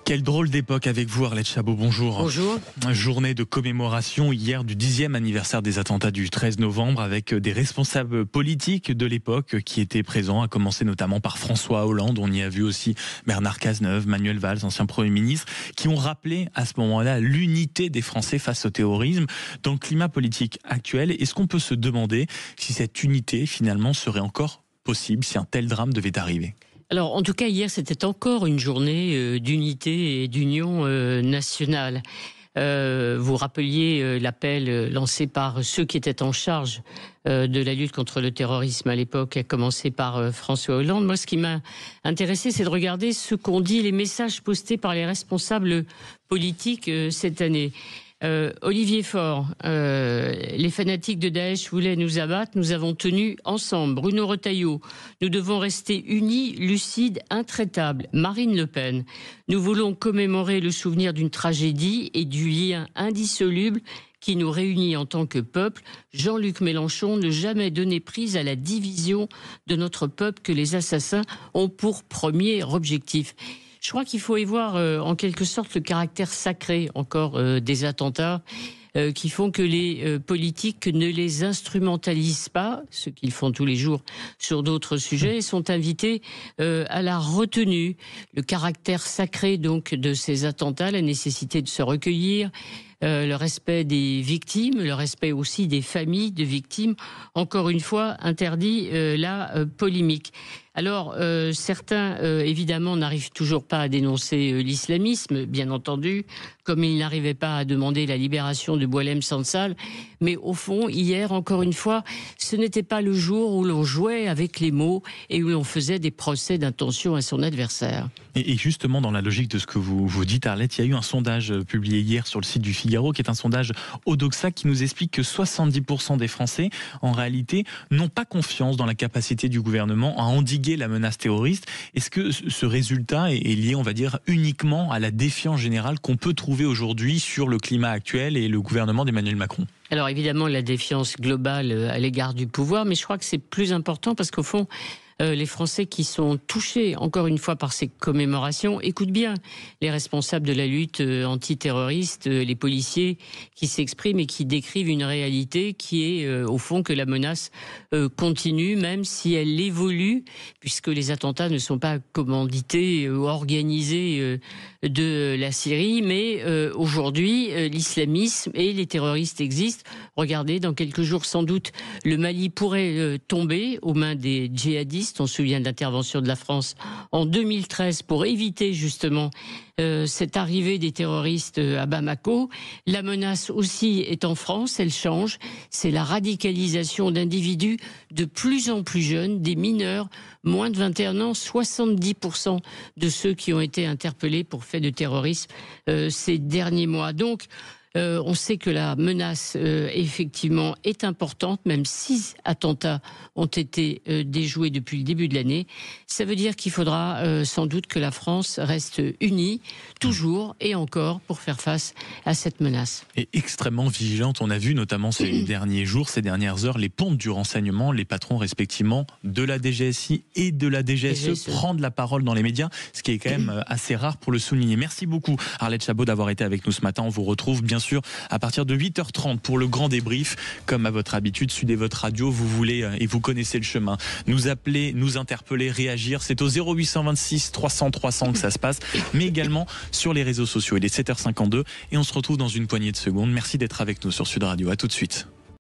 Quelle drôle d'époque avec vous, Arlette Chabot, bonjour. Bonjour. Journée de commémoration hier du 10e anniversaire des attentats du 13 novembre avec des responsables politiques de l'époque qui étaient présents, à commencer notamment par François Hollande. On y a vu aussi Bernard Cazeneuve, Manuel Valls, ancien Premier ministre, qui ont rappelé à ce moment-là l'unité des Français face au terrorisme. Dans le climat politique actuel, est-ce qu'on peut se demander si cette unité finalement serait encore possible si un tel drame devait arriver ? Alors, en tout cas, hier, c'était encore une journée d'unité et d'union nationale. Vous rappeliez l'appel lancé par ceux qui étaient en charge de la lutte contre le terrorisme à l'époque, à commencer par François Hollande. Moi, ce qui m'a intéressé, c'est de regarder ce qu'ont dit les messages postés par les responsables politiques cette année. Olivier Faure, les fanatiques de Daesh voulaient nous abattre, nous avons tenu ensemble. Bruno Retailleau, nous devons rester unis, lucides, intraitables. Marine Le Pen, nous voulons commémorer le souvenir d'une tragédie et du lien indissoluble qui nous réunit en tant que peuple. Jean-Luc Mélenchon, ne jamais donner prise à la division de notre peuple que les assassins ont pour premier objectif. Je crois qu'il faut y voir en quelque sorte le caractère sacré encore des attentats qui font que les politiques ne les instrumentalisent pas, ce qu'ils font tous les jours sur d'autres sujets, et sont invités à la retenue. Le caractère sacré donc de ces attentats, la nécessité de se recueillir, le respect des victimes, le respect aussi des familles de victimes, encore une fois interdit la polémique. Alors, certains, évidemment, n'arrivent toujours pas à dénoncer l'islamisme, bien entendu, comme ils n'arrivaient pas à demander la libération de Boualem Sansal. Mais au fond, hier, encore une fois, ce n'était pas le jour où l'on jouait avec les mots et où l'on faisait des procès d'intention à son adversaire. Et justement, dans la logique de ce que vous dites, Arlette, il y a eu un sondage publié hier sur le site du Figaro, qui est un sondage Odoxa, qui nous explique que 70% des Français, en réalité, n'ont pas confiance dans la capacité du gouvernement à endiguer la menace terroriste. Est-ce que ce résultat est lié, on va dire, uniquement à la défiance générale qu'on peut trouver aujourd'hui sur le climat actuel et le gouvernement d'Emmanuel Macron ? Alors évidemment, la défiance globale à l'égard du pouvoir, mais je crois que c'est plus important parce qu'au fond, les Français qui sont touchés, encore une fois, par ces commémorations, écoutent bien les responsables de la lutte antiterroriste, les policiers qui s'expriment et qui décrivent une réalité qui est, au fond, que la menace continue, même si elle évolue, puisque les attentats ne sont pas commandités ou organisés de la Syrie, mais aujourd'hui, l'islamisme et les terroristes existent. Regardez, dans quelques jours, sans doute, le Mali pourrait tomber aux mains des djihadistes. On se souvient de l'intervention de la France en 2013 pour éviter justement cette arrivée des terroristes à Bamako. La menace aussi est en France, elle change. C'est la radicalisation d'individus de plus en plus jeunes, des mineurs, moins de 21 ans, 70% de ceux qui ont été interpellés pour faits de terrorisme ces derniers mois. Donc, on sait que la menace, effectivement, est importante. Même 6 attentats ont été déjoués depuis le début de l'année. Ça veut dire qu'il faudra sans doute que la France reste unie, toujours et encore, pour faire face à cette menace. Et extrêmement vigilante. On a vu notamment ces derniers jours, ces dernières heures, les pontes du renseignement, les patrons respectivement de la DGSI et de la DGSE prendre la parole dans les médias, ce qui est quand même assez rare pour le souligner. Merci beaucoup, Arlette Chabot, d'avoir été avec nous ce matin. On vous retrouve bien sûr à partir de 8h30 pour le grand débrief. Comme à votre habitude, Sud votre radio, vous voulez et vous connaissez le chemin. Nous appeler, nous interpeller, réagir, c'est au 0826 300 300 que ça se passe, mais également sur les réseaux sociaux. Il est 7h52 et on se retrouve dans une poignée de secondes. Merci d'être avec nous sur Sud Radio. À tout de suite.